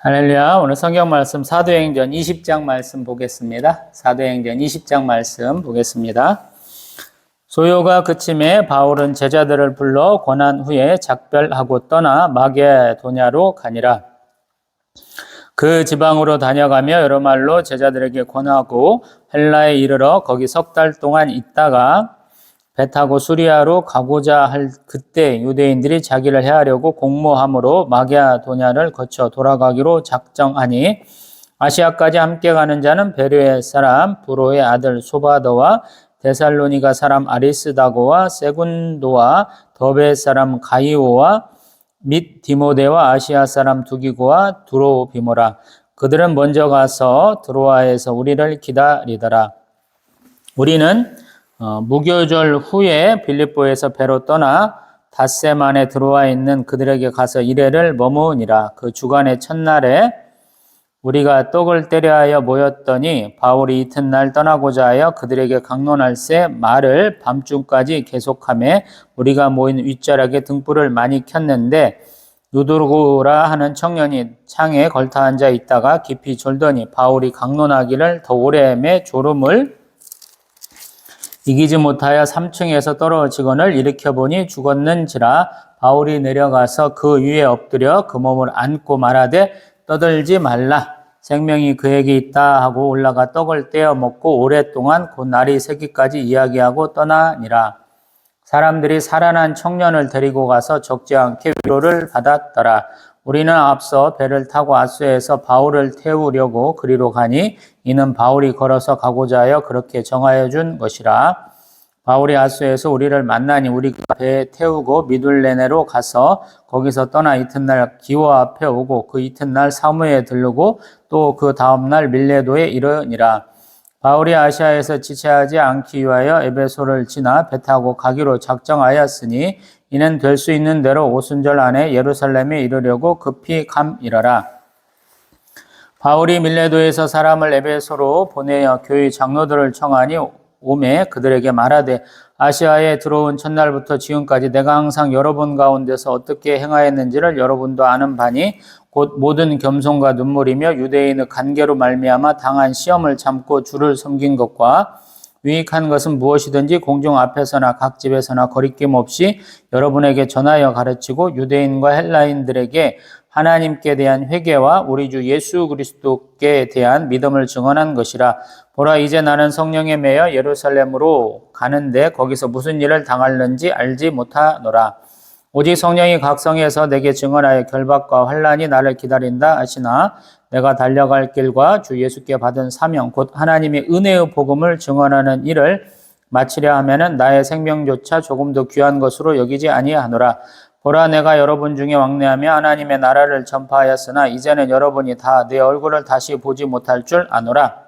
할렐루야. 오늘 성경 말씀 사도행전 20장 말씀 보겠습니다. 사도행전 20장 말씀 보겠습니다. 소요가 그침에 바울은 제자들을 불러 권한 후에 작별하고 떠나 마게도냐로 가니라. 그 지방으로 다녀가며 여러 말로 제자들에게 권하고 헬라에 이르러 거기 석 달 동안 있다가 배 타고 수리아로 가고자 할 그때 유대인들이 자기를 해하려고 공모함으로 마게도냐를 거쳐 돌아가기로 작정하니 아시아까지 함께 가는 자는 베르의 사람 부로의 아들 소바더와 데살로니가 사람 아리스다고와 세군도와 더베 사람 가이오와 및 디모데와 아시아 사람 두기고와 두로비모라. 그들은 먼저 가서 드로아에서 우리를 기다리더라. 우리는 무교절 후에 빌립보에서 배로 떠나 닷새만에 들어와 있는 그들에게 가서 이레를 머무으니라. 그 주간의 첫날에 우리가 떡을 때려 하여 모였더니 바울이 이튿날 떠나고자 하여 그들에게 강론할새 말을 밤중까지 계속하매 우리가 모인 윗자락에 등불을 많이 켰는데 유도르고라 하는 청년이 창에 걸터 앉아 있다가 깊이 졸더니 바울이 강론하기를 더 오래매 졸음을 이기지 못하여 3층에서 떨어지거늘 일으켜보니 죽었는지라. 바울이 내려가서 그 위에 엎드려 그 몸을 안고 말하되 떠들지 말라. 생명이 그에게 있다 하고 올라가 떡을 떼어 먹고 오랫동안 곧 날이 새기까지 이야기하고 떠나니라. 사람들이 살아난 청년을 데리고 가서 적지 않게 위로를 받았더라. 우리는 앞서 배를 타고 아수에서 바울을 태우려고 그리로 가니 이는 바울이 걸어서 가고자 하여 그렇게 정하여 준 것이라. 바울이 아수에서 우리를 만나니 우리가 배에 태우고 미둘레네로 가서 거기서 떠나 이튿날 기호 앞에 오고 그 이튿날 사무에 들르고 또 그 다음날 밀레도에 이르니라. 바울이 아시아에서 지체하지 않기 위하여 에베소를 지나 배 타고 가기로 작정하였으니 이는 될 수 있는 대로 오순절 안에 예루살렘에 이르려고 급히 감이러라. 바울이 밀레도에서 사람을 에베소로 보내어 교회 장로들을 청하니 오매 그들에게 말하되 아시아에 들어온 첫날부터 지금까지 내가 항상 여러분 가운데서 어떻게 행하였는지를 여러분도 아는 바니 곧 모든 겸손과 눈물이며 유대인의 관계로 말미암아 당한 시험을 참고 주를 섬긴 것과 유익한 것은 무엇이든지 공중 앞에서나 각 집에서나 거리낌 없이 여러분에게 전하여 가르치고 유대인과 헬라인들에게 하나님께 대한 회개와 우리 주 예수 그리스도께 대한 믿음을 증언한 것이라. 보라, 이제 나는 성령에 매여 예루살렘으로 가는데 거기서 무슨 일을 당할는지 알지 못하노라. 오직 성령이 각성해서 내게 증언하여 결박과 환난이 나를 기다린다 하시나 내가 달려갈 길과 주 예수께 받은 사명 곧 하나님의 은혜의 복음을 증언하는 일을 마치려 하면은 나의 생명조차 조금 더 귀한 것으로 여기지 아니하노라. 보라, 내가 여러분 중에 왕래하며 하나님의 나라를 전파하였으나 이제는 여러분이 다 내 얼굴을 다시 보지 못할 줄 아노라.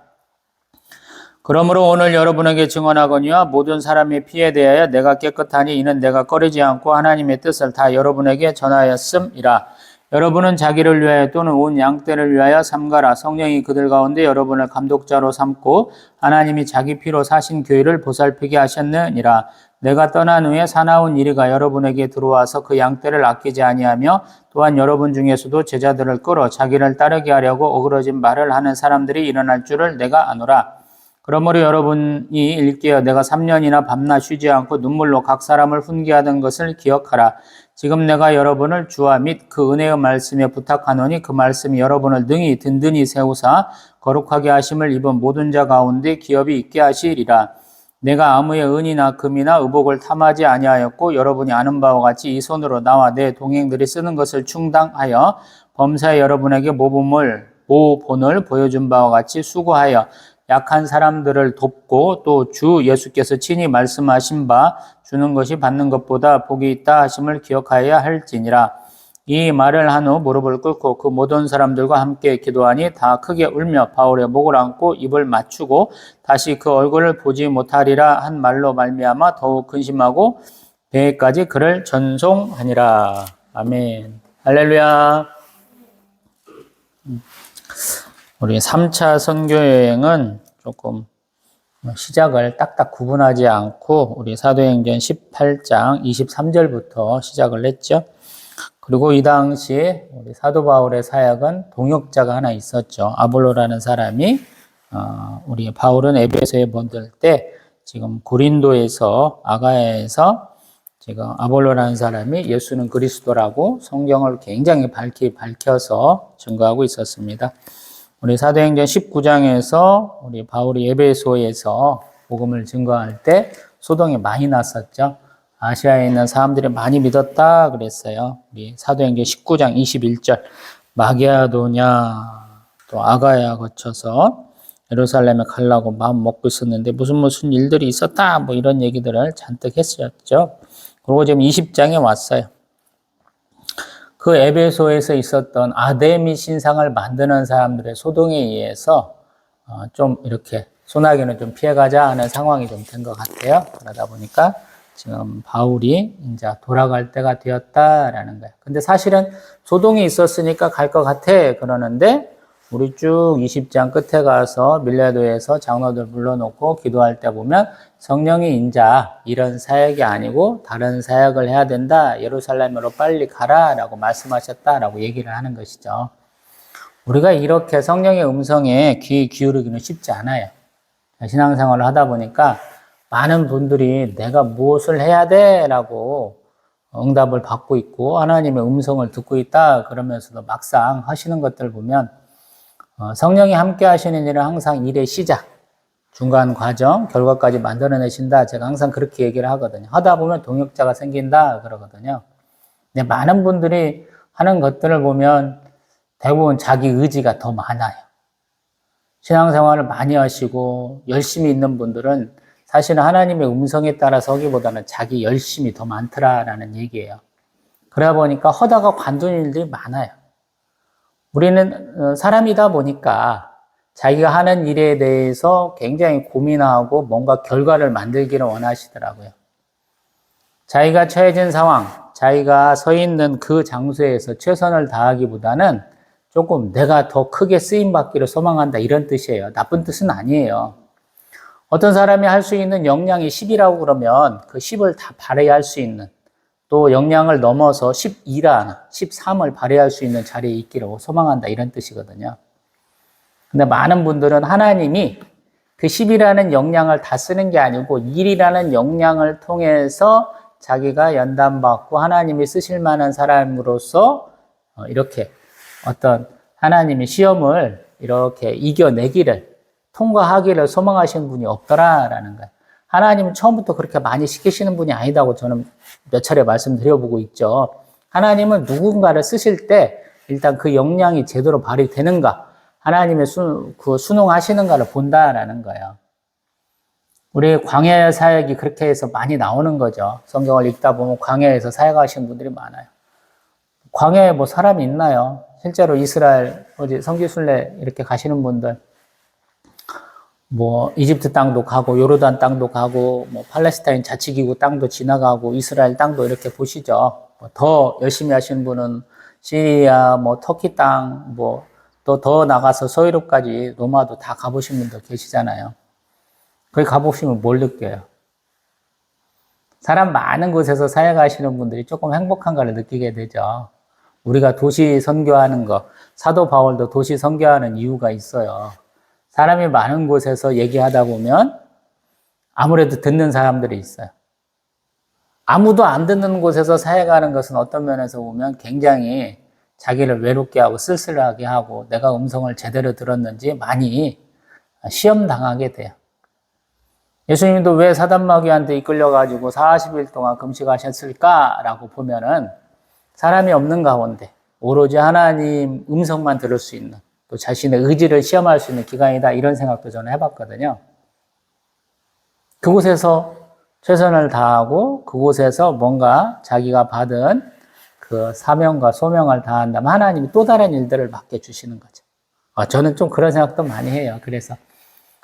그러므로 오늘 여러분에게 증언하거니와 모든 사람의 피에 대하여 내가 깨끗하니 이는 내가 꺼리지 않고 하나님의 뜻을 다 여러분에게 전하였음이라. 여러분은 자기를 위하여 또는 온 양떼를 위하여 삼가라. 성령이 그들 가운데 여러분을 감독자로 삼고 하나님이 자기 피로 사신 교회를 보살피게 하셨느니라. 내가 떠난 후에 사나운 이리가 여러분에게 들어와서 그 양떼를 아끼지 아니하며 또한 여러분 중에서도 제자들을 끌어 자기를 따르게 하려고 어그러진 말을 하는 사람들이 일어날 줄을 내가 아노라. 그러므로 여러분이 일깨어 내가 3년이나 밤낮 쉬지 않고 눈물로 각 사람을 훈계하던 것을 기억하라. 지금 내가 여러분을 주와 및 그 은혜의 말씀에 부탁하노니 그 말씀이 여러분을 능히 든든히 세우사 거룩하게 하심을 입은 모든 자 가운데 기업이 있게 하시리라. 내가 아무의 은이나 금이나 의복을 탐하지 아니하였고 여러분이 아는 바와 같이 이 손으로 나와 내 동행들이 쓰는 것을 충당하여 범사에 여러분에게 모본을 보여준 바와 같이 수고하여 약한 사람들을 돕고 또 주 예수께서 친히 말씀하신 바 주는 것이 받는 것보다 복이 있다 하심을 기억하여야 할지니라. 이 말을 한 후 무릎을 꿇고 그 모든 사람들과 함께 기도하니 다 크게 울며 바울의 목을 안고 입을 맞추고 다시 그 얼굴을 보지 못하리라 한 말로 말미암아 더욱 근심하고 배에까지 그를 전송하니라. 아멘. 할렐루야. 우리 3차 선교여행은 조금 시작을 딱딱 구분하지 않고 우리 사도행전 18장 23절부터 시작을 했죠. 그리고 이 당시 우리 사도 바울의 사역은 동역자가 하나 있었죠. 아볼로라는 사람이 우리 바울은 에베소에 머물 때 지금 고린도에서 아가야에서 지금 아볼로라는 사람이 예수는 그리스도라고 성경을 굉장히 밝혀서 증거하고 있었습니다. 우리 사도행전 19장에서 우리 바울이 에베소에서 복음을 증거할 때 소동이 많이 났었죠. 아시아에 있는 사람들이 많이 믿었다 그랬어요. 우리 사도행전 19장 21절 마게도냐 또 아가야 거쳐서 예루살렘에 가려고 마음 먹고 있었는데 무슨 일들이 있었다 뭐 이런 얘기들을 잔뜩 했었죠. 그리고 지금 20장에 왔어요. 그 에베소에서 있었던 아데미 신상을 만드는 사람들의 소동에 의해서 좀 이렇게 소나기는 좀 피해가자 하는 상황이 좀 된 것 같아요. 그러다 보니까 지금 바울이 이제 돌아갈 때가 되었다라는 거예요. 근데 사실은 소동이 있었으니까 갈 것 같아 그러는데 우리 쭉 20장 끝에 가서 밀레도에서 장로들 불러놓고 기도할 때 보면 성령이 인자 이런 사역이 아니고 다른 사역을 해야 된다. 예루살렘으로 빨리 가라라고 말씀하셨다라고 얘기를 하는 것이죠. 우리가 이렇게 성령의 음성에 귀 기울이기는 쉽지 않아요. 신앙생활을 하다 보니까 많은 분들이 내가 무엇을 해야 돼? 라고 응답을 받고 있고 하나님의 음성을 듣고 있다 그러면서도 막상 하시는 것들 보면 성령이 함께 하시는 일은 항상 일의 시작, 중간 과정, 결과까지 만들어내신다. 제가 항상 그렇게 얘기를 하거든요. 하다 보면 동역자가 생긴다 그러거든요. 근데 많은 분들이 하는 것들을 보면 대부분 자기 의지가 더 많아요. 신앙생활을 많이 하시고 열심히 있는 분들은 사실은 하나님의 음성에 따라 서기보다는 자기 열심이 더 많더라라는 얘기예요. 그러다 보니까 허다가 관두는 일들이 많아요. 우리는 사람이다 보니까 자기가 하는 일에 대해서 굉장히 고민하고 뭔가 결과를 만들기를 원하시더라고요. 자기가 처해진 상황, 자기가 서 있는 그 장소에서 최선을 다하기보다는 조금 내가 더 크게 쓰임받기를 소망한다 이런 뜻이에요. 나쁜 뜻은 아니에요. 어떤 사람이 할 수 있는 역량이 10이라고 그러면 그 10을 다 발휘할 수 있는 또 역량을 넘어서 12라, 13을 발휘할 수 있는 자리에 있기를 소망한다 이런 뜻이거든요. 근데 많은 분들은 하나님이 그 10이라는 역량을 다 쓰는 게 아니고 1이라는 역량을 통해서 자기가 연단받고 하나님이 쓰실 만한 사람으로서 이렇게 어떤 하나님의 시험을 이렇게 이겨내기를 통과하기를 소망하시는 분이 없더라라는 거예요. 하나님은 처음부터 그렇게 많이 시키시는 분이 아니다고 저는 몇 차례 말씀드려보고 있죠. 하나님은 누군가를 쓰실 때 일단 그 역량이 제대로 발휘되는가, 하나님의 순응하시는가를 본다라는 거예요. 우리 광야 사역이 그렇게 해서 많이 나오는 거죠. 성경을 읽다 보면 광야에서 사역하시는 분들이 많아요. 광야에 뭐 사람이 있나요? 실제로 이스라엘 어디 성지순례 이렇게 가시는 분들 뭐 이집트 땅도 가고 요르단 땅도 가고 뭐 팔레스타인 자치기구 땅도 지나가고 이스라엘 땅도 이렇게 보시죠. 더 열심히 하시는 분은 시리아 뭐 터키 땅 뭐 또 더 나가서 서유럽까지 로마도 다 가보신 분들 계시잖아요. 거기 가보시면 뭘 느껴요? 사람 많은 곳에서 사역하시는 분들이 조금 행복한가를 느끼게 되죠. 우리가 도시 선교하는 거, 사도 바울도 도시 선교하는 이유가 있어요. 사람이 많은 곳에서 얘기하다 보면 아무래도 듣는 사람들이 있어요. 아무도 안 듣는 곳에서 사역하는 것은 어떤 면에서 보면 굉장히 자기를 외롭게 하고 쓸쓸하게 하고 내가 음성을 제대로 들었는지 많이 시험당하게 돼요. 예수님도 왜 사단마귀한테 이끌려가지고 40일 동안 금식하셨을까라고 보면은 사람이 없는 가운데 오로지 하나님 음성만 들을 수 있는 또 자신의 의지를 시험할 수 있는 기간이다 이런 생각도 저는 해봤거든요. 그곳에서 최선을 다하고 그곳에서 뭔가 자기가 받은 그 사명과 소명을 다한다면 하나님이 또 다른 일들을 맡겨주시는 거죠. 저는 좀 그런 생각도 많이 해요. 그래서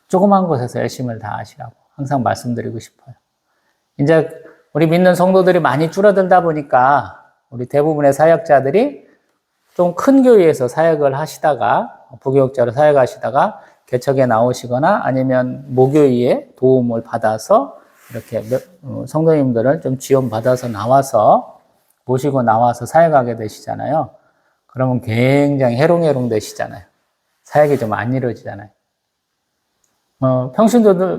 조그만 곳에서 열심을 다하시라고 항상 말씀드리고 싶어요. 이제 우리 믿는 성도들이 많이 줄어들다 보니까 우리 대부분의 사역자들이 좀 큰 교회에서 사역을 하시다가 부교육자로 사역하시다가 개척에 나오시거나 아니면 모교회의 도움을 받아서 이렇게 성도님들을 좀 지원받아서 나와서 모시고 나와서 사역하게 되시잖아요. 그러면 굉장히 해롱해롱 되시잖아요. 사역이 좀 안 이루어지잖아요.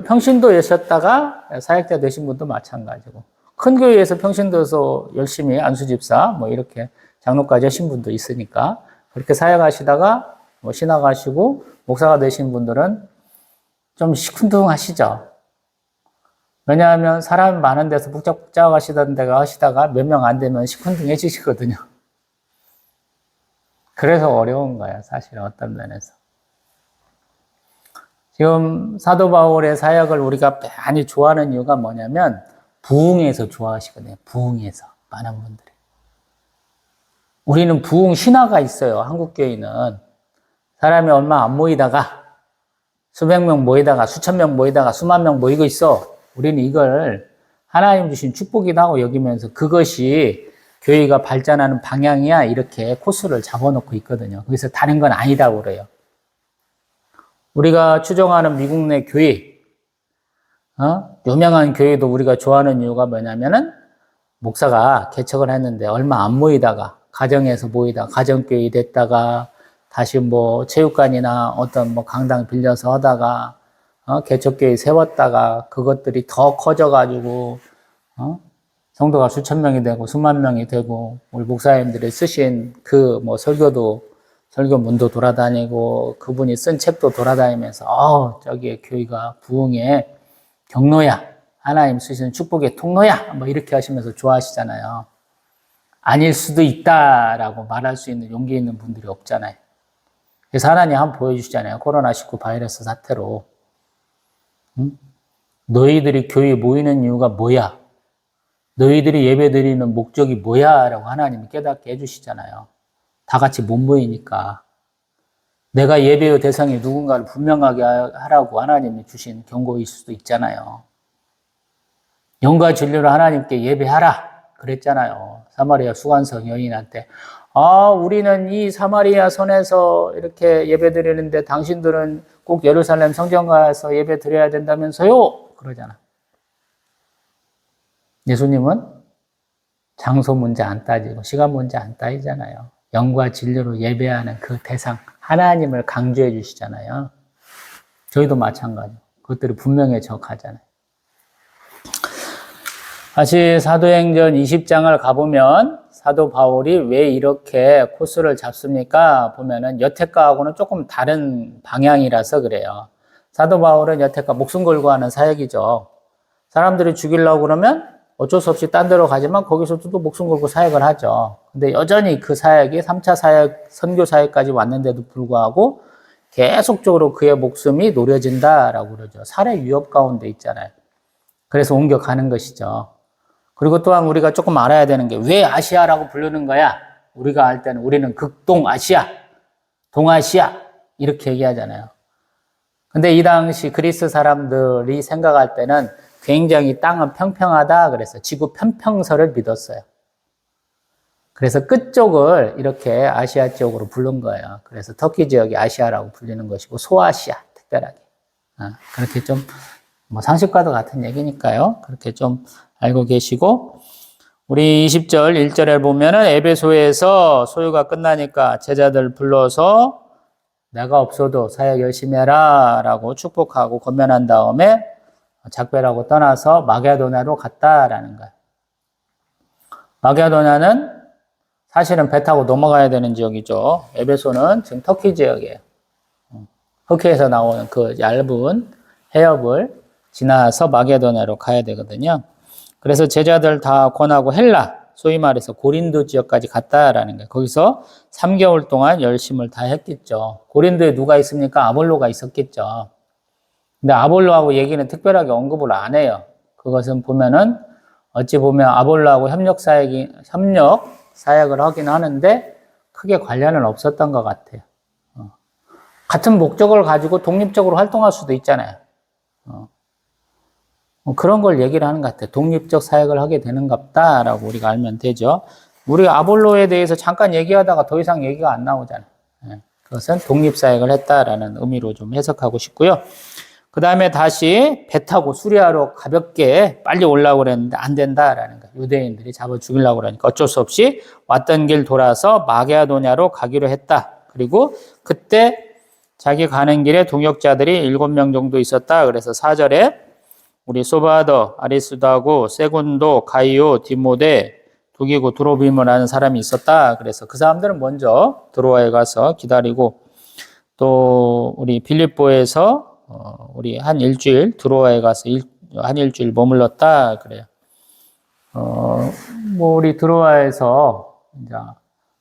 평신도였었다가 사역자 되신 분도 마찬가지고, 큰 교회에서 평신도에서 열심히 안수집사, 이렇게 장로까지 하신 분도 있으니까, 그렇게 사역하시다가, 신학하시고, 목사가 되신 분들은 좀 시큰둥하시죠. 왜냐하면 사람 많은 데서 북적북적 하시다가 몇 명 안 되면 시큰둥해지시거든요. 그래서 어려운 거예요, 사실은 어떤 면에서. 지금 사도 바울의 사역을 우리가 많이 좋아하는 이유가 뭐냐면 부흥에서 좋아하시거든요. 부흥에서 많은 분들이. 우리는 부흥 신화가 있어요. 한국 교회는 사람이 얼마 안 모이다가 수백 명 모이다가 수천 명 모이다가 수만 명 모이고 있어. 우리는 이걸 하나님 주신 축복이라고 여기면서 그것이 교회가 발전하는 방향이야 이렇게 코스를 잡아놓고 있거든요. 그래서 다른 건 아니다고 그래요. 우리가 추종하는 미국 내 교회, 유명한 교회도 우리가 좋아하는 이유가 뭐냐면은 목사가 개척을 했는데 얼마 안 모이다가 가정에서 모이다가 가정교회 됐다가 다시 체육관이나 어떤 강당 빌려서 하다가 개척교회 세웠다가 그것들이 더 커져가지고 성도가 수천 명이 되고 수만 명이 되고 우리 목사님들이 쓰신 설교문도 돌아다니고 그분이 쓴 책도 돌아다니면서 저기 교회가 부흥의 경로야, 하나님 쓰시는 축복의 통로야, 이렇게 하시면서 좋아하시잖아요. 아닐 수도 있다라고 말할 수 있는 용기 있는 분들이 없잖아요. 그래서 하나님 한번 보여주시잖아요. 코로나19 바이러스 사태로. 너희들이 교회에 모이는 이유가 뭐야? 너희들이 예배 드리는 목적이 뭐야? 라고 하나님이 깨닫게 해주시잖아요. 다 같이 못 모이니까. 내가 예배의 대상이 누군가를 분명하게 하라고 하나님이 주신 경고일 수도 있잖아요. 영과 진리로 하나님께 예배하라 그랬잖아요. 사마리아 수관성 여인한테 우리는 이 사마리아 선에서 이렇게 예배 드리는데 당신들은 꼭 예루살렘 성전 가서 예배 드려야 된다면서요? 그러잖아. 예수님은 장소 문제 안 따지고 시간 문제 안 따지잖아요. 영과 진리로 예배하는 그 대상 하나님을 강조해 주시잖아요. 저희도 마찬가지고 그것들이 분명히 적하잖아요. 다시 사도행전 20장을 가보면 사도 바울이 왜 이렇게 코스를 잡습니까? 보면은 여태까하고는 조금 다른 방향이라서 그래요. 사도 바울은 여태까 목숨 걸고 하는 사역이죠. 사람들이 죽이려고 그러면 어쩔 수 없이 딴 데로 가지만 거기서도 또 목숨 걸고 사역을 하죠. 근데 여전히 그 사역이 3차 사역, 선교 사역까지 왔는데도 불구하고 계속적으로 그의 목숨이 노려진다라고 그러죠. 살해 위협 가운데 있잖아요. 그래서 옮겨가는 것이죠. 그리고 또한 우리가 조금 알아야 되는 게 왜 아시아라고 부르는 거야? 우리가 알 때는 우리는 극동아시아, 동아시아 이렇게 얘기하잖아요. 근데 이 당시 그리스 사람들이 생각할 때는 굉장히 땅은 평평하다 그래서 지구 편평설을 믿었어요. 그래서 끝쪽을 이렇게 아시아 지역으로 부른 거예요. 그래서 터키 지역이 아시아라고 불리는 것이고 소아시아 특별하게. 그렇게 좀 상식과도 같은 얘기니까요. 그렇게 좀 알고 계시고 우리 20절 1절에 보면은 에베소에서 소유가 끝나니까 제자들 불러서 내가 없어도 사역 열심히 해라 라고 축복하고 권면한 다음에 작별하고 떠나서 마게도냐로 갔다라는 거예요. 마게도냐는 사실은 배 타고 넘어가야 되는 지역이죠. 에베소는 지금 터키 지역이에요. 흑해에서 나오는 그 얇은 해협을 지나서 마게도냐로 가야 되거든요. 그래서 제자들 다 권하고 헬라, 소위 말해서 고린도 지역까지 갔다라는 거예요. 거기서 3개월 동안 열심을 다 했겠죠. 고린도에 누가 있습니까? 아볼로가 있었겠죠. 근데 아볼로하고 얘기는 특별하게 언급을 안 해요. 그것은 보면은 어찌 보면 아볼로하고 협력 사역을 하긴 하는데 크게 관련은 없었던 것 같아요. 같은 목적을 가지고 독립적으로 활동할 수도 있잖아요. 그런 걸 얘기를 하는 것 같아요. 독립적 사역을 하게 되는갑다라고 우리가 알면 되죠. 우리가 아볼로에 대해서 잠깐 얘기하다가 더 이상 얘기가 안 나오잖아요. 그것은 독립 사역을 했다라는 의미로 좀 해석하고 싶고요. 그 다음에 다시 배 타고 수리하러 가볍게 빨리 올라오고 그랬는데 안 된다라는 거예요. 유대인들이 잡아 죽이려고 그러니까 어쩔 수 없이 왔던 길 돌아서 마게도냐로 가기로 했다. 그리고 그때 자기 가는 길에 동역자들이 7명 정도 있었다. 그래서 4절에 우리 소바더, 아리스도하고 세군도, 가이오, 디모데, 두기고 드로비모라는 사람이 있었다. 그래서 그 사람들은 먼저 드로아에 가서 기다리고 또 우리 빌립보에서 우리 한 일주일 드로아에 가서 한 일주일 머물렀다 그래요. 뭐 우리 드로아에서 이제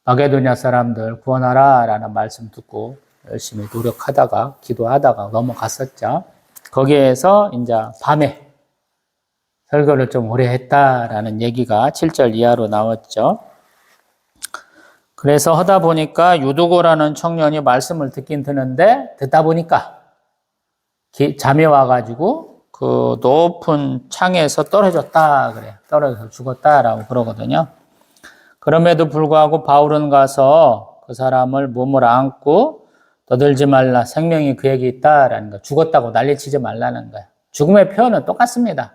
마게도냐 사람들 구원하라라는 말씀 듣고 열심히 노력하다가 기도하다가 넘어갔었죠. 거기에서 이제 밤에 설교를 좀 오래 했다라는 얘기가 7절 이하로 나왔죠. 그래서 하다 보니까 유두고라는 청년이 말씀을 듣긴 듣는데 듣다 보니까 잠이 와가지고 그 높은 창에서 떨어졌다 그래요. 떨어져서 죽었다라고 그러거든요. 그럼에도 불구하고 바울은 가서 그 사람을 몸을 안고 떠들지 말라. 생명이 그에게 있다라는 거. 죽었다고 난리치지 말라는 거예요. 죽음의 표현은 똑같습니다.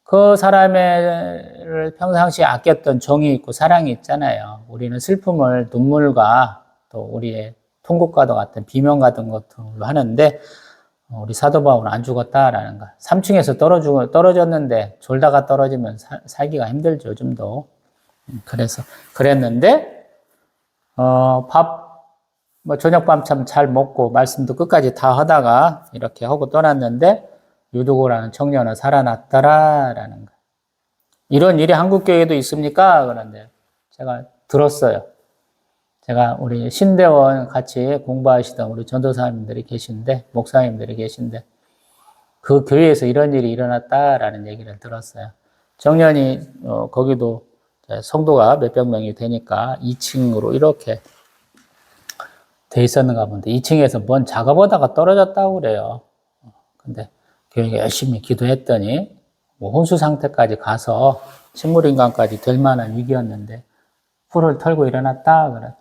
그 사람을 평상시에 아꼈던 정이 있고 사랑이 있잖아요. 우리는 슬픔을 눈물과 또 우리의 통곡과도 같은 비명 같은 것들로 하는데 우리 사도 바울은 안 죽었다라는 거. 3층에서 떨어졌는데 졸다가 떨어지면 살기가 힘들죠. 요즘도. 그래서 그랬는데 저녁 밤참 잘 먹고 말씀도 끝까지 다 하다가 이렇게 하고 떠났는데 유두고라는 청년은 살아났더라라는 거예요. 이런 일이 한국교회에도 있습니까? 그런데 제가 들었어요. 제가 우리 신대원 같이 공부하시던 우리 전도사님들이 계신데, 목사님들이 계신데, 그 교회에서 이런 일이 일어났다라는 얘기를 들었어요. 청년이 거기도 성도가 몇백 명이 되니까 2층으로 이렇게 돼 있었는가 본데 2층에서 뭔 작업하다가 떨어졌다고 그래요. 근데 교회가 열심히 기도했더니 뭐 혼수 상태까지 가서 식물인간까지 될 만한 위기였는데 풀을 털고 일어났다 그러더라고요.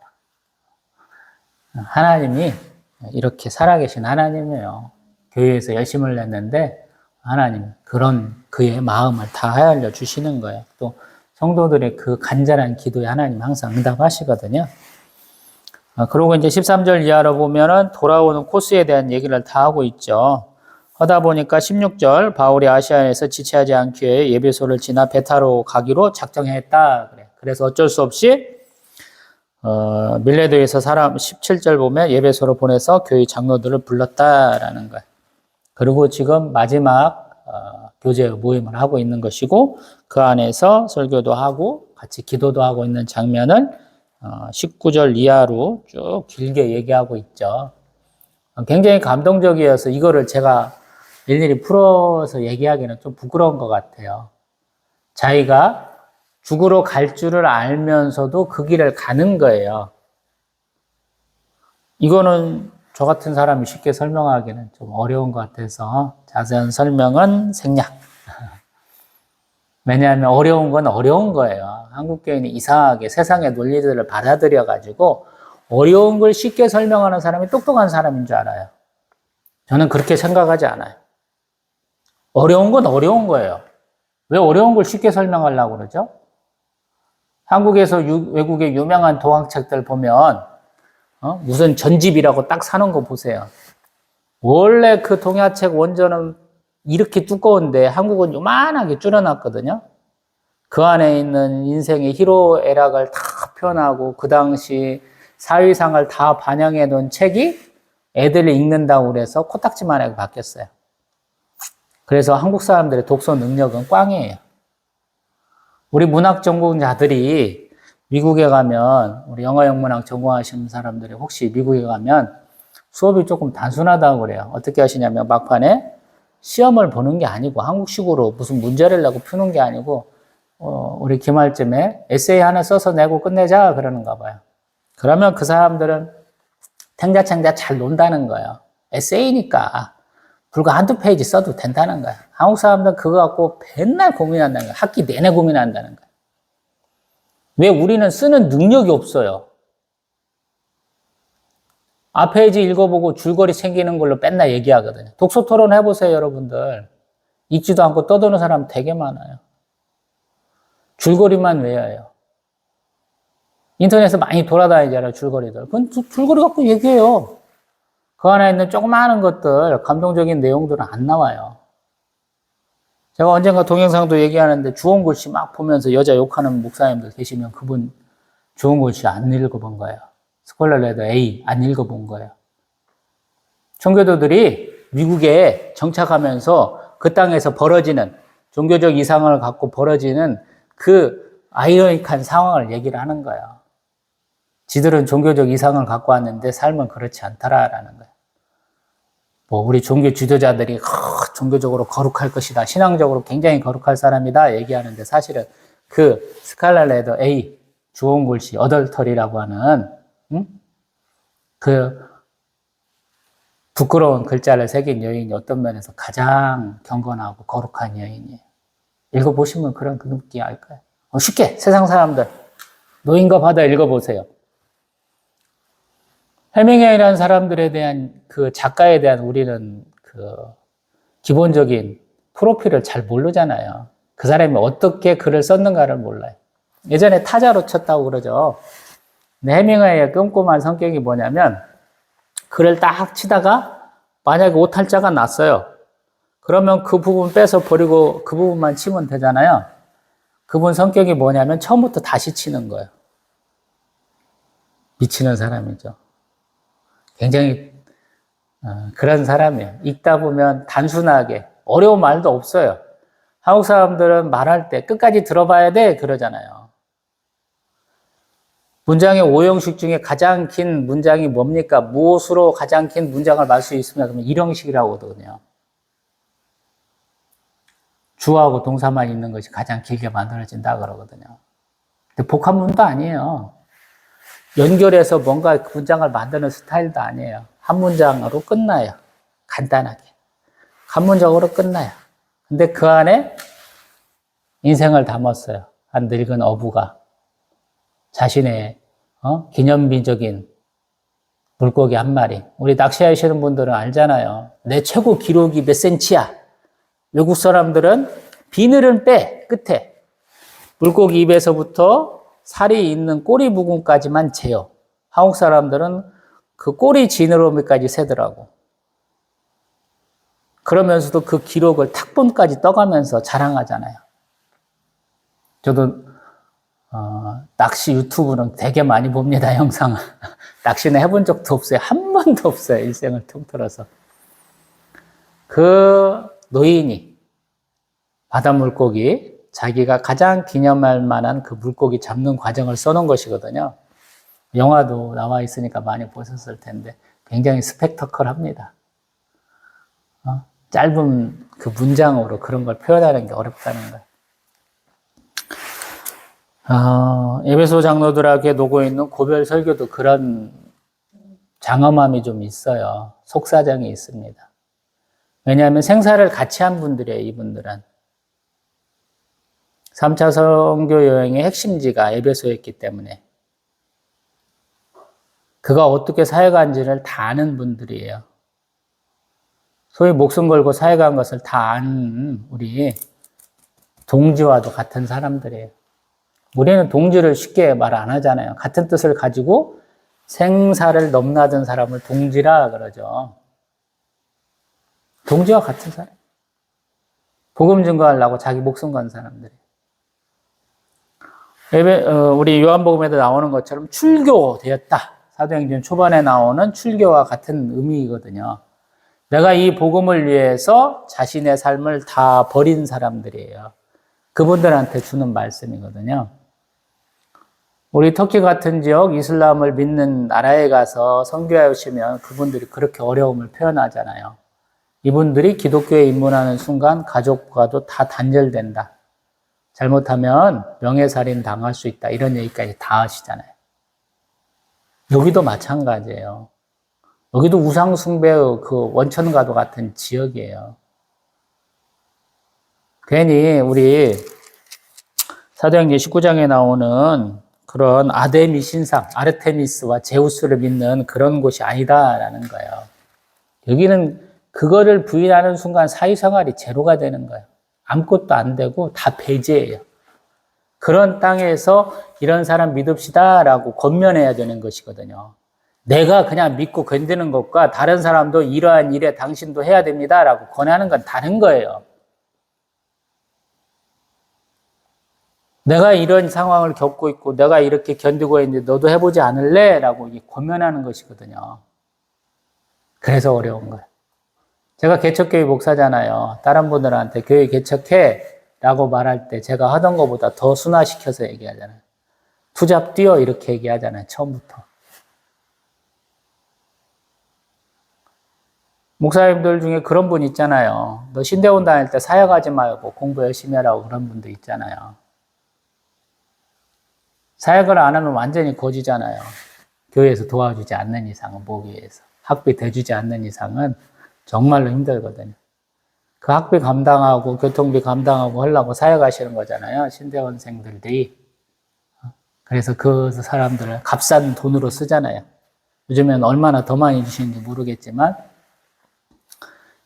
하나님이 이렇게 살아계신 하나님이에요. 교회에서 열심을 냈는데 하나님 그런 그의 마음을 다 헤아려 주시는 거예요. 또 성도들의 그 간절한 기도에 하나님 항상 응답하시거든요. 그리고 이제 13절 이하로 보면은 돌아오는 코스에 대한 얘기를 다 하고 있죠. 하다 보니까 16절 바울이 아시아에서 지체하지 않기 위해 예배소를 지나 배 타러 가기로 작정했다. 그래서 어쩔 수 없이 밀레도에서 사람 17절 보면 예배소로 보내서 교회 장로들을 불렀다라는 거예요. 그리고 지금 마지막 교제 모임을 하고 있는 것이고 그 안에서 설교도 하고 같이 기도도 하고 있는 장면을 19절 이하로 쭉 길게 얘기하고 있죠. 굉장히 감동적이어서 이거를 제가 일일이 풀어서 얘기하기는 좀 부끄러운 것 같아요. 자기가 죽으러 갈 줄을 알면서도 그 길을 가는 거예요. 이거는 저 같은 사람이 쉽게 설명하기는 좀 어려운 것 같아서 자세한 설명은 생략. 왜냐하면 어려운 건 어려운 거예요. 한국교인이 이상하게 세상의 논리들을 받아들여가지고 어려운 걸 쉽게 설명하는 사람이 똑똑한 사람인 줄 알아요. 저는 그렇게 생각하지 않아요. 어려운 건 어려운 거예요. 왜 어려운 걸 쉽게 설명하려고 그러죠? 한국에서 외국의 유명한 동화책들 보면 무슨 전집이라고 딱 사는 거 보세요. 원래 그 동화책 원전은 이렇게 두꺼운데 한국은 요만하게 줄여놨거든요. 그 안에 있는 인생의 희로애락을 다 표현하고 그 당시 사회상을 다 반영해 놓은 책이 애들이 읽는다고 그래서 코딱지만하게 바뀌었어요. 그래서 한국 사람들의 독서 능력은 꽝이에요. 우리 문학 전공자들이 미국에 가면 우리 영어 영문학 전공하시는 사람들이 혹시 미국에 가면 수업이 조금 단순하다고 그래요. 어떻게 하시냐면 막판에 시험을 보는 게 아니고 한국식으로 무슨 문제를 내고 푸는 게 아니고 우리 기말쯤에 에세이 하나 써서 내고 끝내자 그러는가 봐요. 그러면 그 사람들은 탱자탱자 잘 논다는 거예요. 에세이니까 불과 한두 페이지 써도 된다는 거예요. 한국 사람들은 그거 갖고 맨날 고민한다는 거예요. 학기 내내 고민한다는 거예요. 왜 우리는 쓰는 능력이 없어요? 앞 페이지 읽어보고 줄거리 챙기는 걸로 맨날 얘기하거든요. 독서 토론 해보세요, 여러분들. 읽지도 않고 떠드는 사람 되게 많아요. 줄거리만 외워요. 인터넷에서 많이 돌아다니잖아요, 줄거리들. 그건 줄거리 갖고 얘기해요. 그 안에 있는 조그마한 것들, 감동적인 내용들은 안 나와요. 제가 언젠가 동영상도 얘기하는데 주홍 글씨 막 보면서 여자 욕하는 목사님들 계시면 그분 주홍 글씨 안 읽어본 거예요. 스콜라 레더 A 안 읽어본 거예요. 청교도들이 미국에 정착하면서 그 땅에서 벌어지는 종교적 이상을 갖고 벌어지는 그 아이러니한 상황을 얘기를 하는 거예요. 지들은 종교적 이상을 갖고 왔는데 삶은 그렇지 않다라는 거예요. 뭐 우리 종교 지도자들이 종교적으로 거룩할 것이다. 신앙적으로 굉장히 거룩할 사람이다. 얘기하는데 사실은 그 스칼렛 레더 A 주홍 글씨 어덜터리라고 하는 그 부끄러운 글자를 새긴 여인이 어떤 면에서 가장 경건하고 거룩한 여인이에요. 읽어보시면 그런 그 느낌 알 거예요. 쉽게 세상 사람들 노인과 바다 읽어보세요. 해밍웨이라는 사람들에 대한 그 작가에 대한 우리는 그 기본적인 프로필을 잘 모르잖아요. 그 사람이 어떻게 글을 썼는가를 몰라요. 예전에 타자로 쳤다고 그러죠. 근데 해밍웨이의 꼼꼼한 성격이 뭐냐면 글을 딱 치다가 만약에 오탈자가 났어요. 그러면 그 부분 빼서 버리고 그 부분만 치면 되잖아요. 그분 성격이 뭐냐면 처음부터 다시 치는 거예요. 미치는 사람이죠. 굉장히 그런 사람이에요. 읽다 보면 단순하게 어려운 말도 없어요. 한국 사람들은 말할 때 끝까지 들어봐야 돼 그러잖아요. 문장의 5형식 중에 가장 긴 문장이 뭡니까? 무엇으로 가장 긴 문장을 말 수 있으냐? 그러면 1형식이라고 하거든요. 주어하고 동사만 있는 것이 가장 길게 만들어진다 그러거든요. 근데 복합문도 아니에요. 연결해서 뭔가 그 문장을 만드는 스타일도 아니에요. 한 문장으로 끝나요. 간단하게. 한 문장으로 끝나요. 근데 그 안에 인생을 담았어요. 한 늙은 어부가 자신의 기념비적인 물고기 한 마리. 우리 낚시하시는 분들은 알잖아요. 내 최고 기록이 몇 센치야. 외국 사람들은 비늘은 빼, 끝에. 물고기 입에서부터 살이 있는 꼬리 부분까지만 재요. 한국 사람들은 그 꼬리 지느러미까지 세더라고. 그러면서도 그 기록을 탁본까지 떠가면서 자랑하잖아요. 저도 낚시 유튜브는 되게 많이 봅니다, 영상을. 낚시는 해본 적도 없어요. 한 번도 없어요, 일생을 통틀어서. 그 노인이 바닷물고기, 자기가 가장 기념할 만한 그 물고기 잡는 과정을 써놓은 것이거든요. 영화도 나와 있으니까 많이 보셨을 텐데 굉장히 스펙터클합니다. 짧은 그 문장으로 그런 걸 표현하는 게 어렵다는 거예요. 에베소 장로들에게 놓고 있는 고별 설교도 그런 장엄함이 좀 있어요. 속사정이 있습니다. 왜냐하면 생사를 같이 한 분들이에요, 이분들은. 3차 선교 여행의 핵심지가 에베소였기 때문에 그가 어떻게 사역한지를 다 아는 분들이에요. 소위 목숨 걸고 사역한 것을 다 아는 우리 동지와도 같은 사람들이에요. 우리는 동지를 쉽게 말 안 하잖아요. 같은 뜻을 가지고 생사를 넘나든 사람을 동지라 그러죠. 동지와 같은 사람. 복음 증거하려고 자기 목숨 건 사람들이에요. 우리 요한복음에도 나오는 것처럼 출교되었다. 사도행전 초반에 나오는 출교와 같은 의미이거든요. 내가 이 복음을 위해서 자신의 삶을 다 버린 사람들이에요. 그분들한테 주는 말씀이거든요. 우리 터키 같은 지역 이슬람을 믿는 나라에 가서 선교하시면 그분들이 그렇게 어려움을 표현하잖아요. 이분들이 기독교에 입문하는 순간 가족과도 다 단절된다. 잘못하면 명예살인 당할 수 있다. 이런 얘기까지 다 하시잖아요. 여기도 마찬가지예요. 여기도 우상숭배의 그 원천과도 같은 지역이에요. 괜히 우리 사도행전 19장에 나오는 그런 아데미 신상, 아르테미스와 제우스를 믿는 그런 곳이 아니다라는 거예요. 여기는 그거를 부인하는 순간 사회생활이 제로가 되는 거예요. 아무것도 안 되고 다 배제예요. 그런 땅에서 이런 사람 믿읍시다라고 권면해야 되는 것이거든요. 내가 그냥 믿고 견디는 것과 다른 사람도 이러한 일에 당신도 해야 됩니다라고 권하는 건 다른 거예요. 내가 이런 상황을 겪고 있고 내가 이렇게 견디고 있는데 너도 해보지 않을래? 라고 권면하는 것이거든요. 그래서 어려운 거예요. 제가 개척교회 목사잖아요. 다른 분들한테 교회 개척해 라고 말할 때 제가 하던 것보다 더 순화시켜서 얘기하잖아요. 투잡 뛰어 이렇게 얘기하잖아요. 처음부터. 목사님들 중에 그런 분 있잖아요. 너 신대원 다닐 때 사역하지 말고 공부 열심히 하라고 그런 분도 있잖아요. 사역을 안 하면 완전히 거지잖아요. 교회에서 도와주지 않는 이상은, 모교에서. 학비 대주지 않는 이상은 정말로 힘들거든요. 그 학비 감당하고 교통비 감당하고 하려고 사역하시는 거잖아요. 신대원생들이. 그래서 그 사람들을 값싼 돈으로 쓰잖아요. 요즘엔 얼마나 더 많이 주시는지 모르겠지만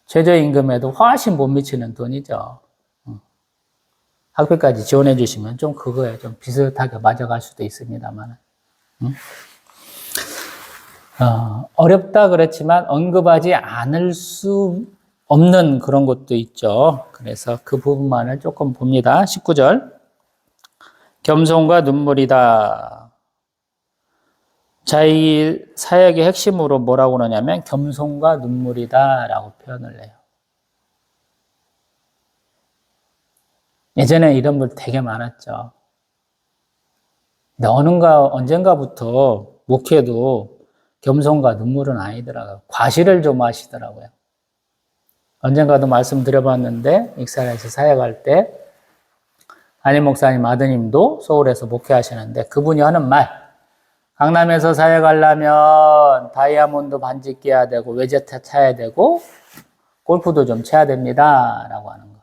최저임금에도 훨씬 못 미치는 돈이죠. 학비까지 지원해 주시면 좀 그거에 좀 비슷하게 맞아갈 수도 있습니다만. 어렵다 그렇지만 언급하지 않을 수 없는 그런 것도 있죠. 그래서 그 부분만을 조금 봅니다. 19절. 겸손과 눈물이다. 자기 사역의 핵심으로 뭐라고 그러냐면 겸손과 눈물이다 라고 표현을 해요. 예전에 이런 분 되게 많았죠. 근데 언젠가부터 목회도 겸손과 눈물은 아니더라고요. 과시를 좀 하시더라고요. 언젠가도 말씀드려봤는데 익산에서 사역할 때 한임 목사님 아드님도 서울에서 목회하시는데 그분이 하는 말, 강남에서 사역하려면 다이아몬드 반지 끼야 되고 외제차 차야 되고 골프도 좀 쳐야 됩니다 라고 하는 거.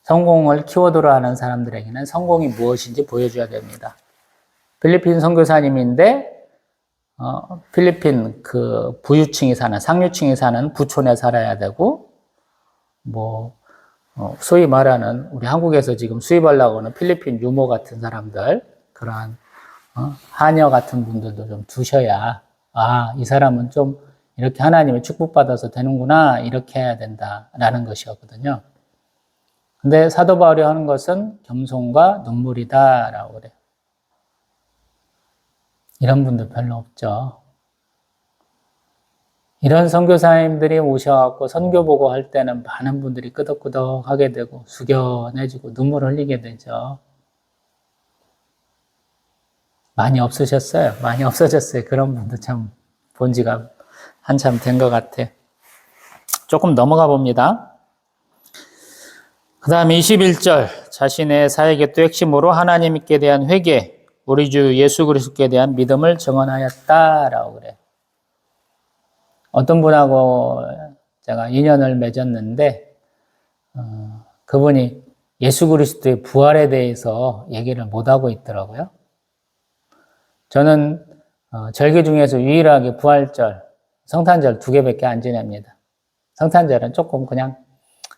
성공을 키워드로 하는 사람들에게는 성공이 무엇인지 보여줘야 됩니다. 필리핀 선교사님인데 필리핀 그 부유층이 사는, 상류층이 사는 부촌에 살아야 되고, 소위 말하는 우리 한국에서 지금 수입하려고 하는 필리핀 유모 같은 사람들, 그러한 하녀 같은 분들도 좀 두셔야, 이 사람은 좀 이렇게 하나님의 축복받아서 되는구나, 이렇게 해야 된다라는 것이었거든요. 근데 사도 바울이 하는 것은 겸손과 눈물이다라고 그래요. 이런 분들 별로 없죠. 이런 선교사님들이 오셔갖고 선교 보고 할 때는 많은 분들이 끄덕끄덕 하게 되고 숙연해지고 눈물 흘리게 되죠. 많이 없으셨어요. 많이 없어졌어요. 그런 분들 참 본 지가 한참 된 것 같아. 조금 넘어가 봅니다. 그 다음에 21절 자신의 사역의 또 핵심으로 하나님께 대한 회개, 우리 주 예수 그리스도께 대한 믿음을 증언하였다라고 그래요. 어떤 분하고 제가 인연을 맺었는데 그분이 예수 그리스도의 부활에 대해서 얘기를 못하고 있더라고요. 저는 절기 중에서 유일하게 부활절, 성탄절 2개밖에 안 지냅니다. 성탄절은 조금 그냥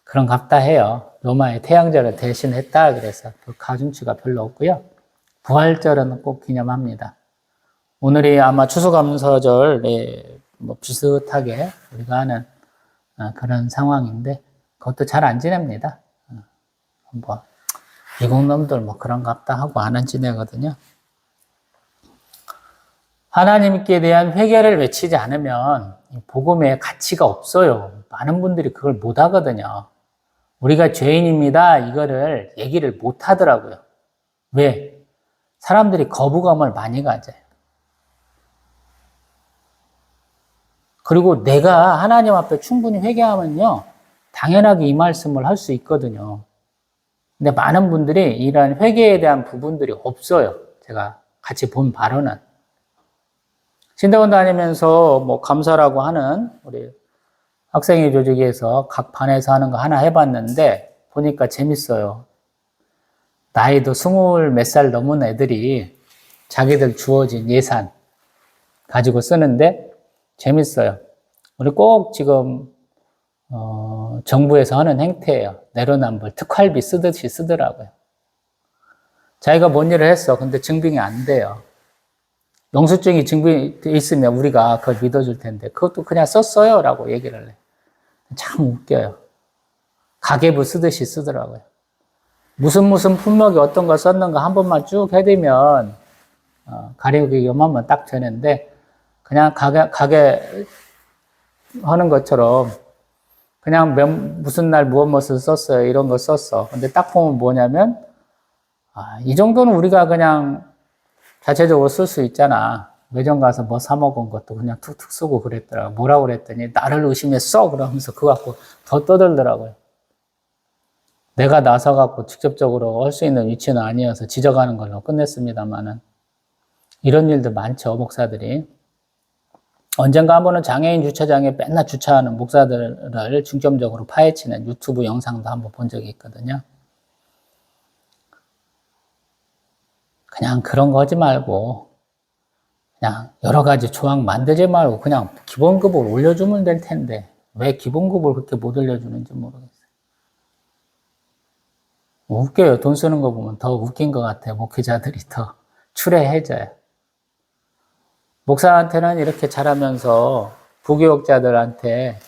그런 갑다 해요. 로마의 태양절을 대신했다 그래서 그 가중치가 별로 없고요. 부활절은 꼭 기념합니다. 오늘이 아마 추수감사절에 비슷하게 우리가 하는 그런 상황인데 그것도 잘 안 지냅니다. 미국 놈들 그런 갑다 하고 안 지내거든요. 하나님께 대한 회개를 외치지 않으면 복음의 가치가 없어요. 많은 분들이 그걸 못 하거든요. 우리가 죄인입니다. 이거를 얘기를 못 하더라고요. 왜? 사람들이 거부감을 많이 가져요. 그리고 내가 하나님 앞에 충분히 회개하면요, 당연하게 이 말씀을 할 수 있거든요. 근데 많은 분들이 이런 회개에 대한 부분들이 없어요. 제가 같이 본 바로는. 신대원 다니면서 감사라고 하는 우리 학생회 조직에서 각 반에서 하는 거 하나 해봤는데 보니까 재밌어요. 나이도 20 몇 살 넘은 애들이 자기들 주어진 예산 가지고 쓰는데 재밌어요. 우리 꼭 지금 정부에서 하는 행태예요. 내로남불, 특활비 쓰듯이 쓰더라고요. 자기가 뭔 일을 했어. 근데 증빙이 안 돼요. 영수증이 증빙이 있으면 우리가 그걸 믿어줄 텐데 그것도 그냥 썼어요 라고 얘기를 해. 참 웃겨요. 가계부 쓰듯이 쓰더라고요. 무슨 품목이 어떤 거 썼는가 한 번만 쭉 해두면 가리기 요만만 딱 되는데 그냥 가게 하는 것처럼 그냥 무슨 날 무엇을 썼어요 이런 거 썼어. 근데 딱 보면 뭐냐면 이 정도는 우리가 그냥 자체적으로 쓸 수 있잖아. 매점 가서 뭐 사 먹은 것도 그냥 툭툭 쓰고 그랬더라고. 뭐라고 그랬더니 나를 의심했어 그러면서 그거 갖고 더 떠들더라고요. 내가 나서갖고 직접적으로 할 수 있는 위치는 아니어서 지적하는 걸로 끝냈습니다만은 이런 일도 많죠, 목사들이. 언젠가 한 번은 장애인 주차장에 맨날 주차하는 목사들을 중점적으로 파헤치는 유튜브 영상도 한번 본 적이 있거든요. 그냥 그런 거 하지 말고 그냥 여러 가지 조항 만들지 말고 그냥 기본급을 올려주면 될 텐데 왜 기본급을 그렇게 못 올려주는지 모르겠어요. 웃겨요. 돈 쓰는 거 보면 더 웃긴 것 같아요. 목회자들이 더 추레해져요. 목사한테는 이렇게 잘하면서 부교육자들한테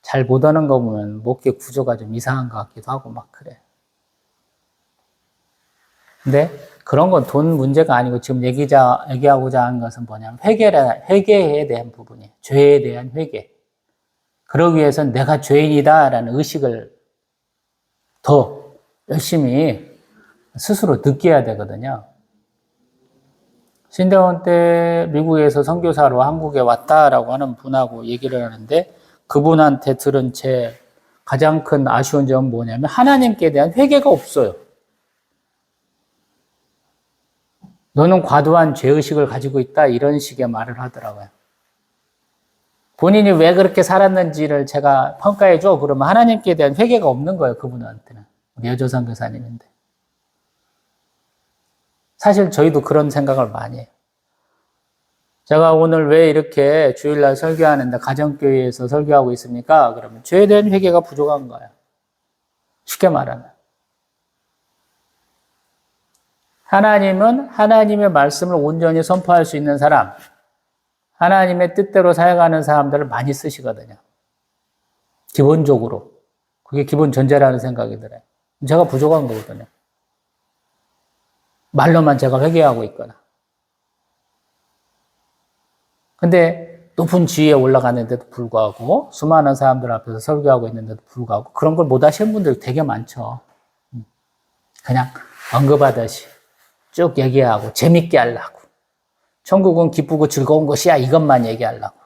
잘 못하는 거 보면 목회 구조가 좀 이상한 것 같기도 하고 막 그래. 근데 그런 건 돈 문제가 아니고 지금 얘기하고자 하는 것은 뭐냐면 회개에 대한 부분이에요. 죄에 대한 회개. 그러기 위해서는 내가 죄인이다라는 의식을 더 열심히 스스로 느껴야 되거든요. 신대원 때 미국에서 선교사로 한국에 왔다라고 하는 분하고 얘기를 하는데 그분한테 들은 제 가장 큰 아쉬운 점은 뭐냐면 하나님께 대한 회개가 없어요. 너는 과도한 죄의식을 가지고 있다 이런 식의 말을 하더라고요. 본인이 왜 그렇게 살았는지를 제가 평가해 줘 그러면 하나님께 대한 회개가 없는 거예요. 그분한테는. 우리 여조선 교사님인데. 사실 저희도 그런 생각을 많이 해요. 제가 오늘 왜 이렇게 주일날 설교하는데 가정교회에서 설교하고 있습니까? 그러면 죄에 대한 회개가 부족한 거예요. 쉽게 말하면. 하나님은 하나님의 말씀을 온전히 선포할 수 있는 사람, 하나님의 뜻대로 살아가는 사람들을 많이 쓰시거든요. 기본적으로. 그게 기본 전제라는 생각이 들어요. 제가 부족한 거거든요. 말로만 제가 회개하고 있거나. 근데 높은 지위에 올라가는데도 불구하고 수많은 사람들 앞에서 설교하고 있는데도 불구하고 그런 걸 못 하시는 분들 되게 많죠. 그냥 언급하듯이 쭉 얘기하고 재밌게 하려고. 천국은 기쁘고 즐거운 것이야 이것만 얘기하려고.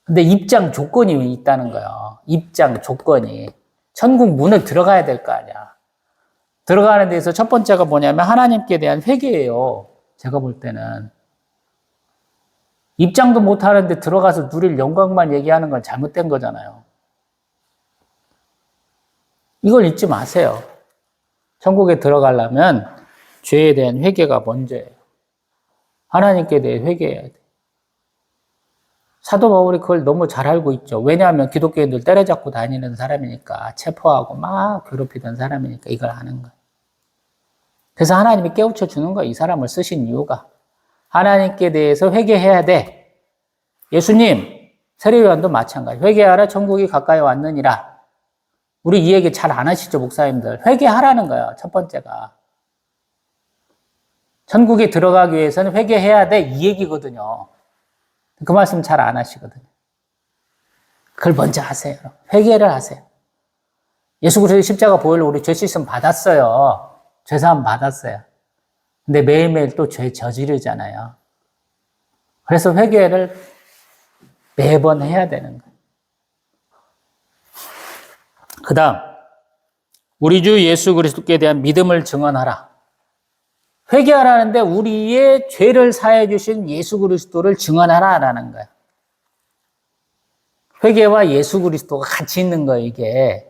근데 입장 조건이 있다는 거예요. 입장 조건이. 천국 문을 들어가야 될 거 아니야. 들어가는 데서 첫 번째가 뭐냐면 하나님께 대한 회개예요. 제가 볼 때는. 입장도 못 하는데 들어가서 누릴 영광만 얘기하는 건 잘못된 거잖아요. 이걸 잊지 마세요. 천국에 들어가려면 죄에 대한 회개가 먼저예요. 하나님께 대해 회개해야 돼. 사도 바울이 그걸 너무 잘 알고 있죠. 왜냐하면 기독교인들 때려잡고 다니는 사람이니까, 체포하고 막 괴롭히던 사람이니까 이걸 아는 거예요. 그래서 하나님이 깨우쳐 주는 거예요. 이 사람을 쓰신 이유가. 하나님께 대해서 회개해야 돼. 예수님, 세례요한도 마찬가지. 회개하라 천국이 가까이 왔느니라. 우리 이 얘기 잘 안 하시죠, 목사님들. 회개하라는 거예요, 첫 번째가. 천국에 들어가기 위해서는 회개해야 돼, 이 얘기거든요. 그 말씀 잘 안 하시거든요. 그걸 먼저 하세요. 회개를 하세요. 예수 그리스도의 십자가 보혈로 우리 죄 씻음 받았어요. 죄사함 받았어요. 근데 매일매일 또 죄 저지르잖아요. 그래서 회개를 매번 해야 되는 거예요. 그 다음, 우리 주 예수 그리스도께 대한 믿음을 증언하라. 회개하라는데 우리의 죄를 사해 주신 예수 그리스도를 증언하라라는 거예요. 회개와 예수 그리스도가 같이 있는 거예요, 이게.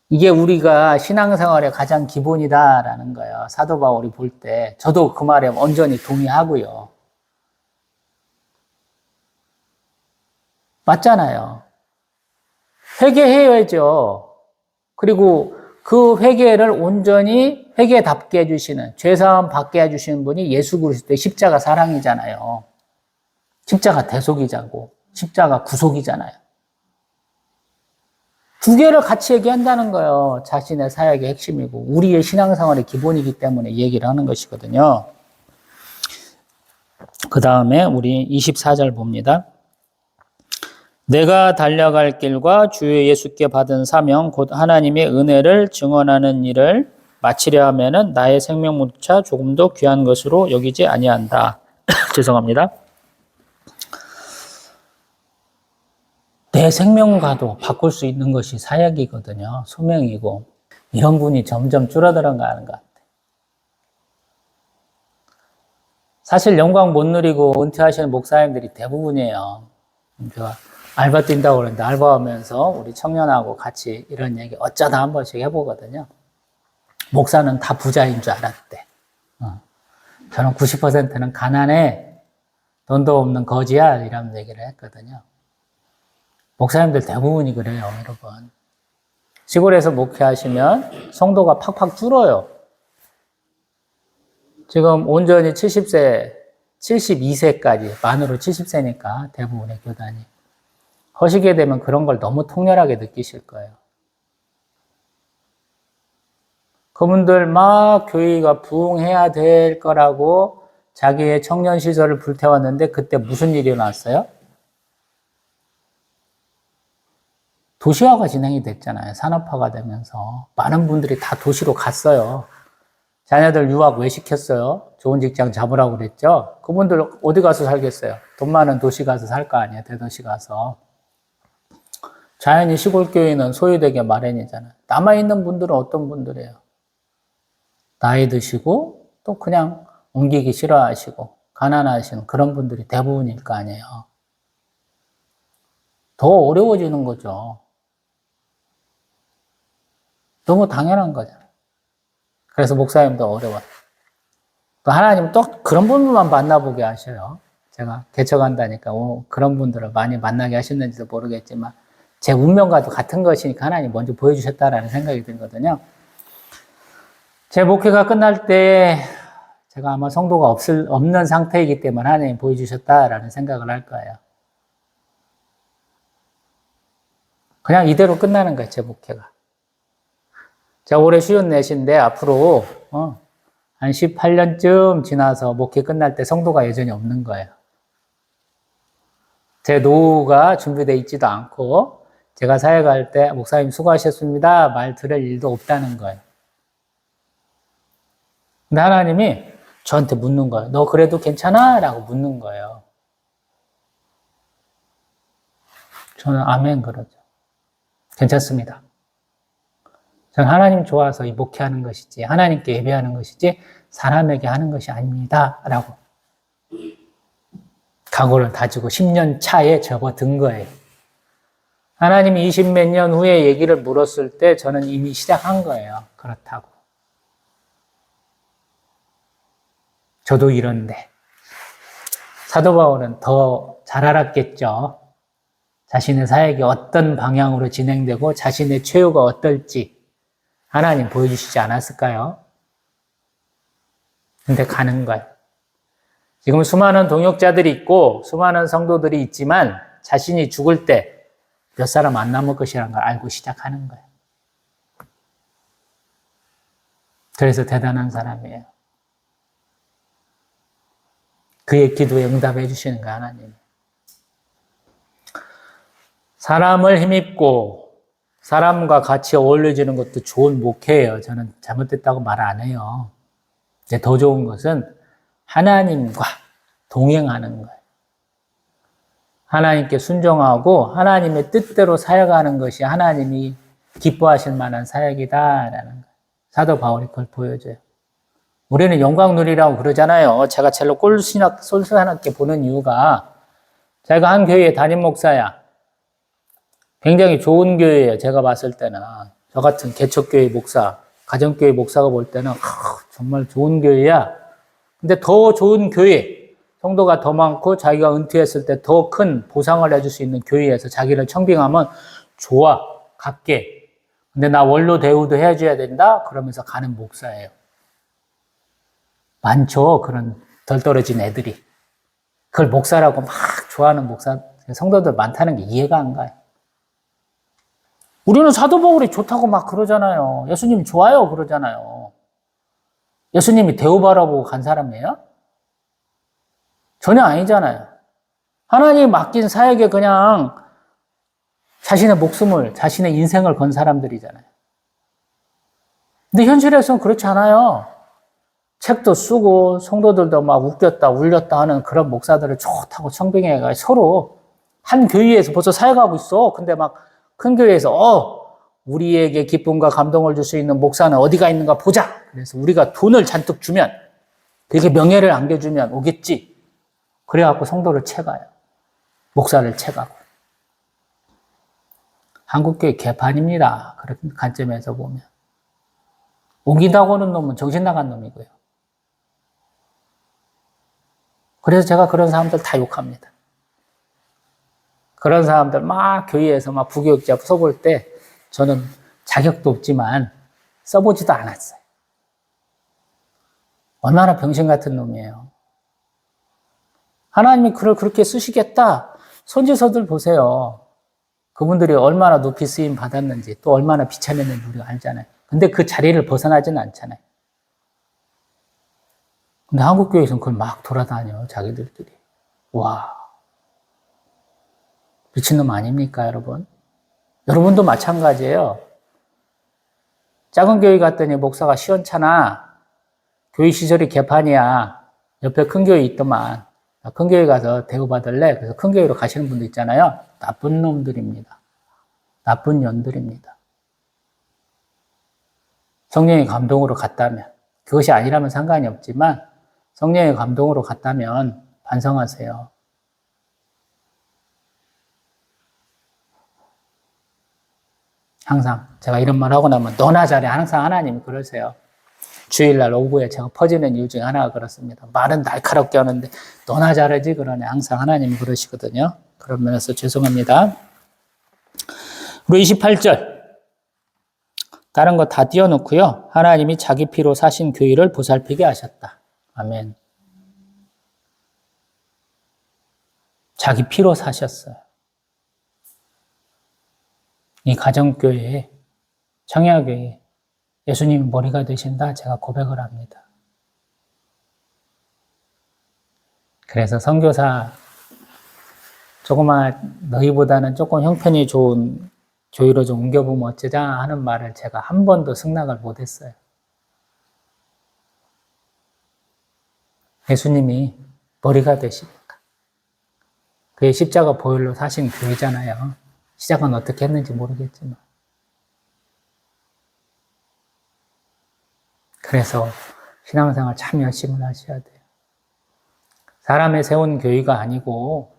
이게 우리가 신앙생활의 가장 기본이다라는 거예요. 사도 바울이 볼 때. 저도 그 말에 온전히 동의하고요. 맞잖아요. 회개해야죠. 그리고 그 회개를 온전히 회개답게 해주시는, 죄사함 받게 해주시는 분이 예수 그리스도의 십자가 사랑이잖아요. 십자가 대속이자고, 십자가 구속이잖아요. 두 개를 같이 얘기한다는 거예요. 자신의 사역의 핵심이고 우리의 신앙생활의 기본이기 때문에 얘기를 하는 것이거든요. 그 다음에 우리 24절 봅니다. 내가 달려갈 길과 주 예수께 받은 사명 곧 하나님의 은혜를 증언하는 일을 마치려 하면은 나의 생명조차 조금도 귀한 것으로 여기지 아니한다. 죄송합니다. 내 생명과도 바꿀 수 있는 것이 사역이거든요. 소명이고 이런 분이 점점 줄어들어가는 것 같아요. 사실 영광 못 누리고 은퇴하시는 목사님들이 대부분이에요. 제가 알바 뛴다고 그러는데 알바하면서 우리 청년하고 같이 이런 얘기 어쩌다 한 번씩 해보거든요. 목사는 다 부자인 줄 알았대. 저는 90%는 가난해. 돈도 없는 거지야. 이런 얘기를 했거든요. 목사님들 대부분이 그래요, 여러분. 시골에서 목회하시면 성도가 팍팍 줄어요. 지금 온전히 70세, 72세까지, 만으로 70세니까 대부분의 교단이. 하시게 되면 그런 걸 너무 통렬하게 느끼실 거예요. 그분들 막 교회가 부흥해야 될 거라고 자기의 청년시설을 불태웠는데 그때 무슨 일이 일어났어요? 도시화가 진행이 됐잖아요. 산업화가 되면서. 많은 분들이 다 도시로 갔어요. 자녀들 유학 왜 시켰어요? 좋은 직장 잡으라고 그랬죠? 그분들 어디 가서 살겠어요? 돈 많은 도시 가서 살 거 아니에요? 대도시 가서. 자연히 시골교회는 소유되게 마련이잖아요. 남아있는 분들은 어떤 분들이에요? 나이 드시고 또 그냥 옮기기 싫어하시고 가난하신 그런 분들이 대부분일 거 아니에요. 더 어려워지는 거죠. 너무 당연한 거잖아요. 그래서 목사님도 어려워요. 또 하나님은 또 그런 분들만 만나보게 하셔요. 제가 개척한다니까 그런 분들을 많이 만나게 하셨는지도 모르겠지만 제 운명과도 같은 것이니까 하나님 먼저 보여주셨다라는 생각이 들거든요. 제 목회가 끝날 때 제가 아마 성도가 없는 상태이기 때문에 하나님 보여주셨다라는 생각을 할 거예요. 그냥 이대로 끝나는 거예요, 제 목회가. 제가 올해 54인데 앞으로 한 18년쯤 지나서 목회 끝날 때 성도가 여전히 없는 거예요. 제 노후가 준비되어 있지도 않고 제가 사역할 때 목사님 수고하셨습니다 말 들을 일도 없다는 거예요. 근데 하나님이 저한테 묻는 거예요. 너 그래도 괜찮아? 라고 묻는 거예요. 저는 아멘 그러죠. 괜찮습니다. 저는 하나님 좋아서 이 목회하는 것이지 하나님께 예배하는 것이지 사람에게 하는 것이 아닙니다. 라고 각오를 다지고 10년 차에 접어든 거예요. 하나님이 20몇 년 후에 얘기를 물었을 때 저는 이미 시작한 거예요. 그렇다고. 저도 이런데 사도 바울은 더 잘 알았겠죠. 자신의 사역이 어떤 방향으로 진행되고 자신의 최후가 어떨지 하나님 보여주시지 않았을까요? 근데 가는 거예요. 지금 수많은 동역자들이 있고 수많은 성도들이 있지만 자신이 죽을 때 몇 사람 안 남을 것이라는 걸 알고 시작하는 거예요. 그래서 대단한 사람이에요. 그의 기도에 응답해 주시는 거예요, 하나님. 사람을 힘입고 사람과 같이 어울려지는 것도 좋은 목회예요. 저는 잘못됐다고 말 안 해요. 근데 더 좋은 것은 하나님과 동행하는 거예요. 하나님께 순종하고 하나님의 뜻대로 사역하는 것이 하나님이 기뻐하실 만한 사역이다라는 거예요. 사도 바울이 그걸 보여줘요. 우리는 영광 누리라고 그러잖아요. 제가 젤로 꼴순하게 보는 이유가 제가 한 교회의 담임 목사야. 굉장히 좋은 교회예요. 제가 봤을 때는. 저 같은 개척교회 목사, 가정교회 목사가 볼 때는 정말 좋은 교회야. 근데 더 좋은 교회, 성도가 더 많고 자기가 은퇴했을 때 더 큰 보상을 해줄 수 있는 교회에서 자기를 청빙하면 좋아, 갈게. 근데 나 원로 대우도 해줘야 된다? 그러면서 가는 목사예요. 많죠, 그런 덜 떨어진 애들이. 그걸 목사라고 막 좋아하는 목사, 성도들 많다는 게 이해가 안 가요. 우리는 사도 바울이 좋다고 막 그러잖아요. 예수님 좋아요 그러잖아요. 예수님이 대우 바라보고 간 사람이에요? 전혀 아니잖아요. 하나님이 맡긴 사역에 그냥 자신의 목숨을, 자신의 인생을 건 사람들이잖아요. 근데 현실에서는 그렇지 않아요. 책도 쓰고 성도들도 막 웃겼다 울렸다 하는 그런 목사들을 좋다고 청빙해가 서로 한 교회에서 벌써 사역하고 있어. 근데 막 큰 교회에서 우리에게 기쁨과 감동을 줄 수 있는 목사는 어디가 있는가 보자. 그래서 우리가 돈을 잔뜩 주면 그렇게 명예를 안겨주면 오겠지. 그래갖고 성도를 채가요. 목사를 채가고. 한국교회 개판입니다. 그런 관점에서 보면. 옮긴다고 하는 놈은 정신 나간 놈이고요. 그래서 제가 그런 사람들 다 욕합니다. 그런 사람들 막 교회에서 막 부교육자 써볼 때 저는 자격도 없지만 써보지도 않았어요. 얼마나 병신 같은 놈이에요. 하나님이 그를 그렇게 쓰시겠다. 선지서들 보세요. 그분들이 얼마나 높이 쓰임 받았는지 또 얼마나 비참했는지 우리가 알잖아요. 근데 그 자리를 벗어나지는 않잖아요. 근데 한국교회에서는 그걸 막 돌아다녀요. 자기들끼리. 와. 미친놈 아닙니까, 여러분? 여러분도 마찬가지예요. 작은 교회 갔더니 목사가 시원찮아. 교회 시설이 개판이야. 옆에 큰 교회 있더만. 큰 교회 가서 대우받을래? 그래서 큰 교회로 가시는 분도 있잖아요. 나쁜 놈들입니다. 나쁜 년들입니다. 성령의 감동으로 갔다면, 그것이 아니라면 상관이 없지만 성령의 감동으로 갔다면 반성하세요. 항상 제가 이런 말 하고 나면 너나 잘해. 항상 하나님이 그러세요. 주일날 오후에 제가 퍼지는 이유 중에 하나가 그렇습니다. 말은 날카롭게 하는데 너나 잘하지 그러네. 항상 하나님이 그러시거든요. 그런 면에서 죄송합니다. 그리고 28절 다른 거 다 띄워놓고요. 하나님이 자기 피로 사신 교회를 보살피게 하셨다. 아멘. 자기 피로 사셨어요. 이 가정교회에, 청야교회에 예수님이 머리가 되신다 제가 고백을 합니다. 그래서 선교사 조그만 너희보다는 조금 형편이 좋은 교회로 좀 옮겨보면 어쩌자 하는 말을 제가 한 번도 승낙을 못했어요. 예수님이 머리가 되시니까. 그의 십자가 보혈로 사신 교회잖아요. 시작은 어떻게 했는지 모르겠지만. 그래서 신앙생활 참 열심히 하셔야 돼요. 사람의 세운 교회가 아니고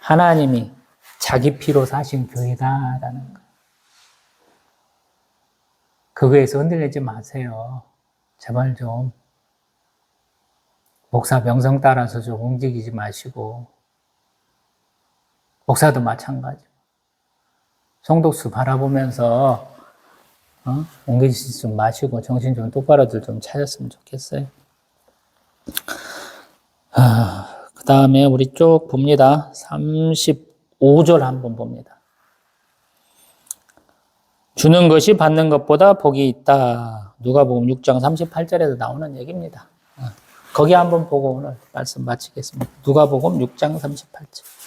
하나님이 자기 피로 사신 교회다라는 거. 그거에서 흔들리지 마세요. 제발 좀. 목사 명성 따라서 좀 움직이지 마시고. 목사도 마찬가지. 성독수 바라보면서 옮기지 좀 마시고 정신 좀 똑바로들 좀 차렸으면 좋겠어요. 그 다음에 우리 쭉 봅니다. 35절 한번 봅니다. 주는 것이 받는 것보다 복이 있다. 누가복음 6장 38절에서 나오는 얘기입니다. 거기 한번 보고 오늘 말씀 마치겠습니다. 누가복음 6장 38절.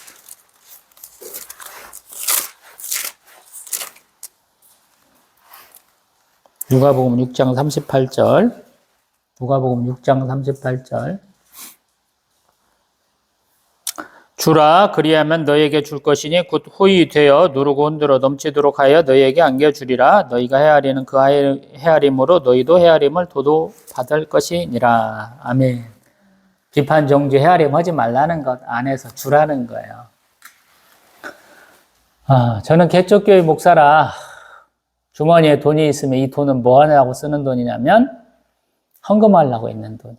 누가복음 6장 38절. 누가복음 6장 38절. 주라 그리하면 너에게 줄 것이니 곧 후히 되어 누르고 흔들어 넘치도록 하여 너에게 안겨주리라. 너희가 헤아리는 그 헤아림으로 너희도 헤아림을 도도 받을 것이니라. 아멘. 비판 정죄 헤아림 하지 말라는 것 안에서 주라는 거예요. 저는 개척교회 목사라 주머니에 돈이 있으면 이 돈은 뭐 하냐고 쓰는 돈이냐면 헌금하려고 있는 돈이.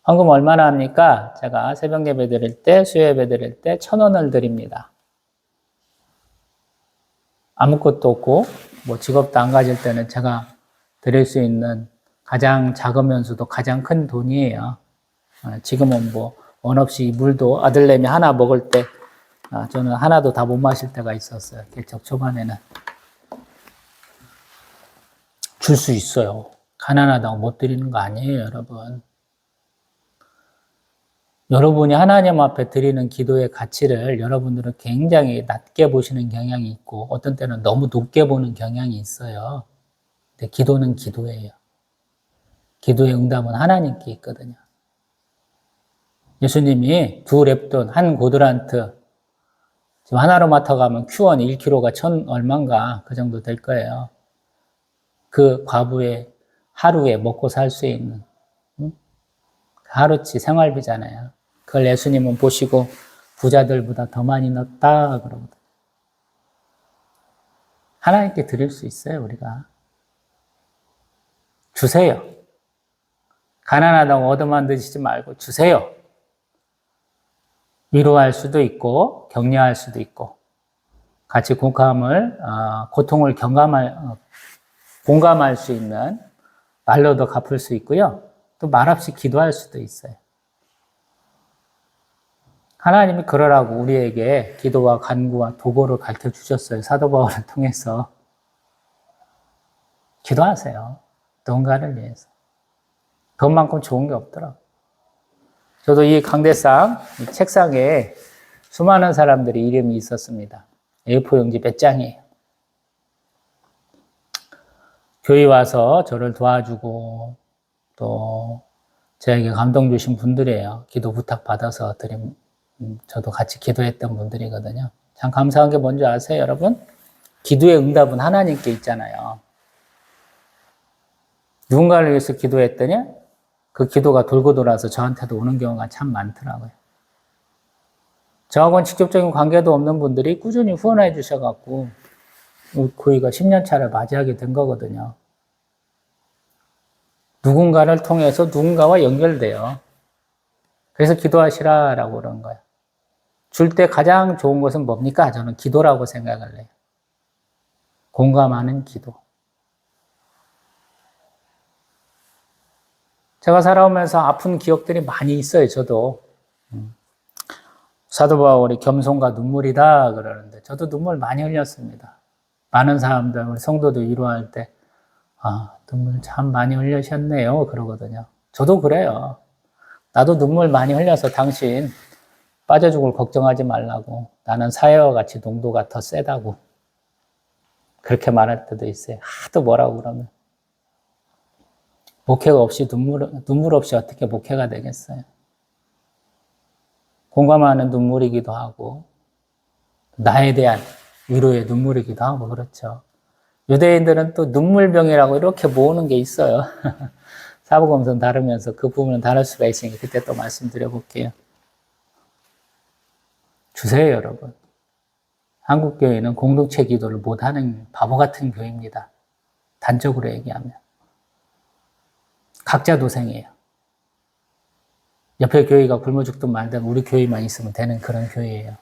헌금 얼마나 합니까? 제가 새벽 예배 드릴 때, 수요 예배 드릴 때 1,000원을 드립니다. 아무것도 없고 뭐 직업도 안 가질 때는 제가 드릴 수 있는 가장 작으면서도 가장 큰 돈이에요. 지금은 뭐 원 없이 물도 아들내미 하나 먹을 때 저는 하나도 다 못 마실 때가 있었어요. 개척 초반에는. 줄 수 있어요. 가난하다고 못 드리는 거 아니에요, 여러분. 여러분이 하나님 앞에 드리는 기도의 가치를 여러분들은 굉장히 낮게 보시는 경향이 있고 어떤 때는 너무 높게 보는 경향이 있어요. 근데 기도는 기도예요. 기도의 응답은 하나님께 있거든요. 예수님이 2랩돈, 1고드란트, 지금 하나로 맡아가면 Q1 1kg가 1,000 얼마인가 그 정도 될 거예요. 그 과부의 하루에 먹고 살 수 있는 하루치 생활비잖아요. 그걸 예수님은 보시고 부자들보다 더 많이 넣었다 그러거든요. 하나님께 드릴 수 있어요, 우리가. 주세요. 가난하다고 얻어만 드시지 말고 주세요. 위로할 수도 있고 격려할 수도 있고 같이 고통을 공감할 수 있는 말로도 갚을 수 있고요. 또 말없이 기도할 수도 있어요. 하나님이 그러라고 우리에게 기도와 간구와 도구를 가르쳐 주셨어요. 사도 바울을 통해서. 기도하세요. 누군가를 위해서. 그것만큼 좋은 게 없더라고요. 저도 이 강대상, 이 책상에 수많은 사람들이 이름이 있었습니다. A4 용지 몇 장이에요. 교회 와서 저를 도와주고 또 저에게 감동 주신 분들이에요. 기도 부탁 받아서 저도 같이 기도했던 분들이거든요. 참 감사한 게 뭔지 아세요, 여러분? 기도의 응답은 하나님께 있잖아요. 누군가를 위해서 기도했더니 그 기도가 돌고 돌아서 저한테도 오는 경우가 참 많더라고요. 저하고는 직접적인 관계도 없는 분들이 꾸준히 후원해 주셔갖고 교회가 10년 차를 맞이하게 된 거거든요. 누군가를 통해서 누군가와 연결돼요. 그래서 기도하시라라고 그런 거예요. 줄 때 가장 좋은 것은 뭡니까? 저는 기도라고 생각을 해요. 공감하는 기도. 제가 살아오면서 아픈 기억들이 많이 있어요, 저도. 사도 바울이 겸손과 눈물이다 그러는데 저도 눈물 많이 흘렸습니다. 많은 사람들, 우리 성도들 위로할 때 눈물 참 많이 흘리셨네요 그러거든요. 저도 그래요. 나도 눈물 많이 흘려서 당신 빠져 죽을 걱정하지 말라고. 나는 사회와 같이 농도가 더 세다고. 그렇게 말할 때도 있어요. 하도 뭐라고 그러면. 목회가 없이 눈물 없이 어떻게 목회가 되겠어요? 공감하는 눈물이기도 하고 나에 대한 위로의 눈물이기도 하고 그렇죠. 유대인들은 또 눈물병이라고 이렇게 모으는 게 있어요. 사복음서 다루면서 그 부분은 다룰 수가 있으니까 그때 또 말씀드려 볼게요. 주세요, 여러분. 한국교회는 공동체 기도를 못하는 바보 같은 교회입니다. 단적으로 얘기하면. 각자 도생이에요. 옆에 교회가 굶어 죽든 말든 우리 교회만 있으면 되는 그런 교회예요.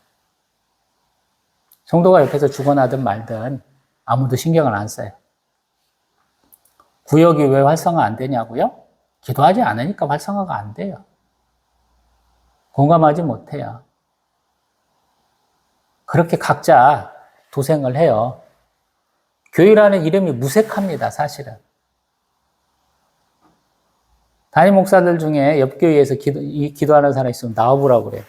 성도가 옆에서 죽어나든 말든 아무도 신경을 안 써요. 구역이 왜 활성화 안 되냐고요? 기도하지 않으니까 활성화가 안 돼요. 공감하지 못해요. 그렇게 각자 도생을 해요. 교회라는 이름이 무색합니다, 사실은. 담임 목사들 중에 옆 교회에서 기도하는 사람이 있으면 나와보라고 그래요.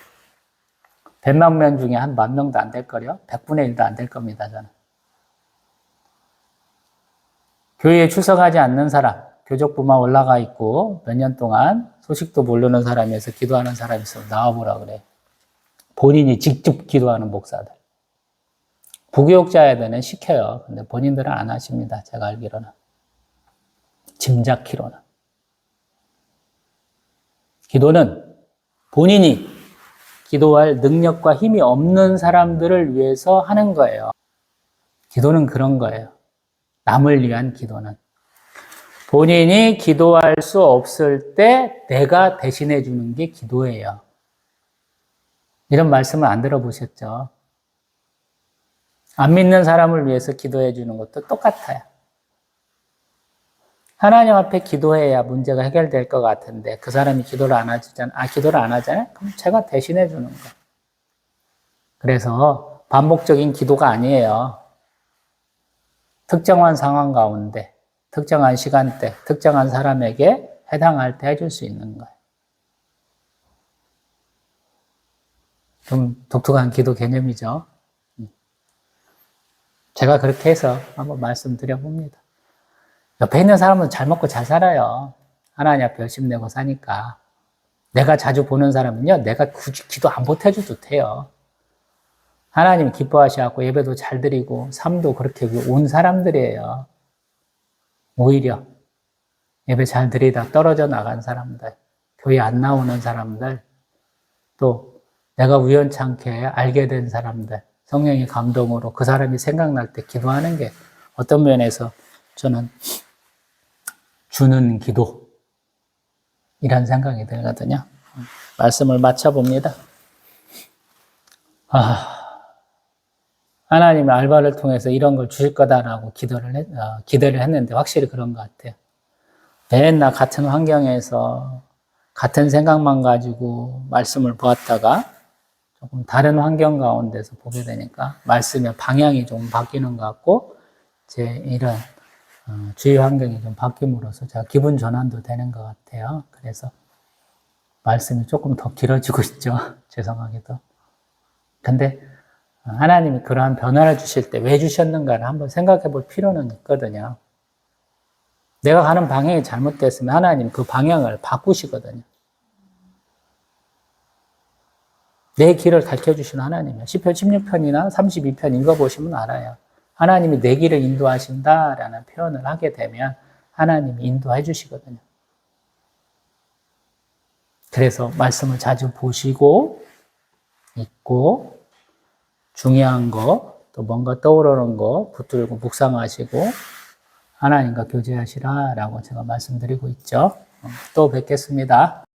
100만 명 중에 한 10,000명도 안 될 거요. 100분의 1도 안 될 겁니다, 저는. 교회에 출석하지 않는 사람, 교적부만 올라가 있고 몇 년 동안 소식도 모르는 사람에서 기도하는 사람이 있으면 나와보라고 그래요. 본인이 직접 기도하는 목사들. 부교육자애들은 시켜요. 근데 본인들은 안 하십니다. 제가 알기로는. 짐작키로는. 기도는 본인이 기도할 능력과 힘이 없는 사람들을 위해서 하는 거예요. 기도는 그런 거예요. 남을 위한 기도는. 본인이 기도할 수 없을 때 내가 대신해 주는 게 기도예요. 이런 말씀을 안 들어보셨죠? 안 믿는 사람을 위해서 기도해 주는 것도 똑같아요. 하나님 앞에 기도해야 문제가 해결될 것 같은데 그 사람이 기도를 안 하잖아요. 기도를 안 하잖아요? 그럼 제가 대신해 주는 거예요. 그래서 반복적인 기도가 아니에요. 특정한 상황 가운데, 특정한 시간대, 특정한 사람에게 해당할 때 해줄 수 있는 거예요. 좀 독특한 기도 개념이죠. 제가 그렇게 해서 한번 말씀드려봅니다. 옆에 있는 사람은 잘 먹고 잘 살아요. 하나님 앞에 열심히 내고 사니까. 내가 자주 보는 사람은요, 내가 굳이 기도 안 보태줘도 돼요. 하나님 기뻐하셔서 예배도 잘 드리고 삶도 그렇게 온 사람들이에요. 오히려 예배 잘 드리다 떨어져 나간 사람들, 교회 안 나오는 사람들, 또 내가 우연찮게 알게 된 사람들, 성령의 감동으로 그 사람이 생각날 때 기도하는 게 어떤 면에서 저는 주는 기도 이런 생각이 들거든요. 말씀을 마쳐봅니다. 하나님이 알바를 통해서 이런 걸 주실 거다라고 기대를 했는데 확실히 그런 것 같아요. 맨날 같은 환경에서 같은 생각만 가지고 말씀을 보았다가 조금 다른 환경 가운데서 보게 되니까 말씀의 방향이 좀 바뀌는 것 같고 제 이런 주위 환경이 좀 바뀜으로써 제가 기분 전환도 되는 것 같아요. 그래서 말씀이 조금 더 길어지고 있죠. 죄송하게도. 근데 하나님이 그러한 변화를 주실 때 왜 주셨는가를 한번 생각해 볼 필요는 있거든요. 내가 가는 방향이 잘못됐으면 하나님 그 방향을 바꾸시거든요. 내 길을 가르쳐 주신 하나님이에요. 시편 16편이나 32편 읽어보시면 알아요. 하나님이 내 길을 인도하신다라는 표현을 하게 되면 하나님이 인도해 주시거든요. 그래서 말씀을 자주 보시고 읽고 중요한 거, 또 뭔가 떠오르는 거 붙들고 묵상하시고 하나님과 교제하시라라고 제가 말씀드리고 있죠. 또 뵙겠습니다.